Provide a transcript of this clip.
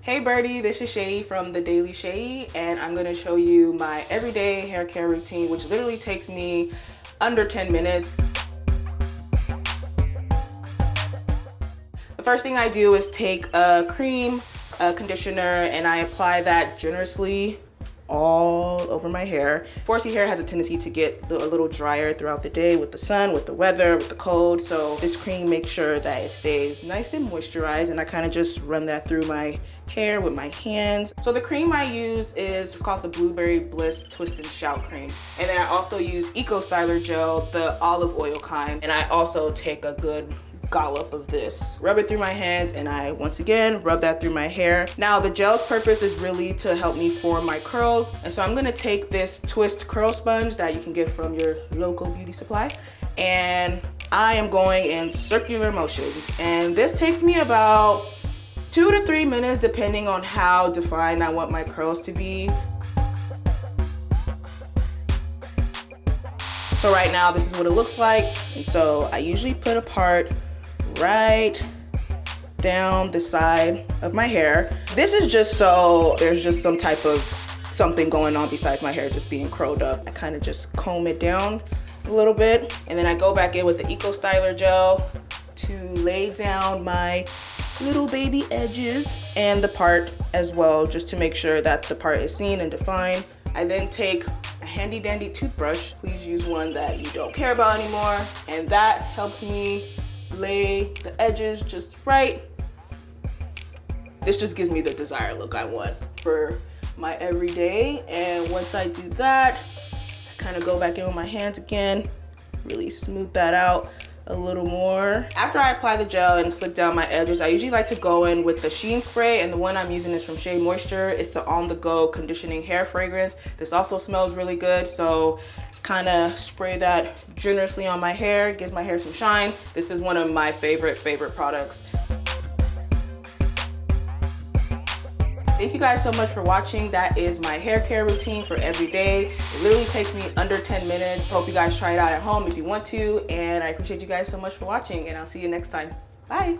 Hey Birdie, this is Seyi from The Daily Seyi, and I'm going to show you my everyday hair care routine, which literally takes me under 10 minutes. The first thing I do is take a cream, a conditioner, and I apply that generously all over my hair. 4C hair has a tendency to get a little drier throughout the day with the sun, with the weather, with the cold. So this cream makes sure that it stays nice and moisturized, and I kind of just run that through my hair with my hands. So the cream I use it's called the Blueberry Bliss Twist and Shout cream. And then I also use Eco Styler gel, the olive oil kind. And I also take a good dollop of this, rub it through my hands, and I once again rub that through my hair. Now the gel's purpose is really to help me form my curls, and so I'm gonna take this twist curl sponge that you can get from your local beauty supply, and I am going in circular motions, and this takes me about 2 to 3 minutes depending on how defined I want my curls to be. So right now this is what it looks like, and so I usually put a part right down the side of my hair. This is just so there's just some type of something going on besides my hair just being curled up. I kind of just comb it down a little bit, and then I go back in with the Eco Styler gel to lay down my little baby edges and the part as well, just to make sure that the part is seen and defined. I then take a handy dandy toothbrush. Please use one that you don't care about anymore, and that helps me lay the edges just right. This just gives me the desired look I want for my everyday. And once I do that, I kind of go back in with my hands again, really smooth that out a little more. After I apply the gel and slick down my edges, I usually like to go in with the Sheen spray, and the one I'm using is from Shea Moisture. It's the On The Go conditioning hair fragrance. This also smells really good, so kind of spray that generously on my hair, gives my hair some shine. This is one of my favorite products. Thank you guys so much for watching. That is my hair care routine for every day. It literally takes me under 10 minutes. Hope you guys try it out at home if you want to, and I appreciate you guys so much for watching, and I'll see you next time. Bye.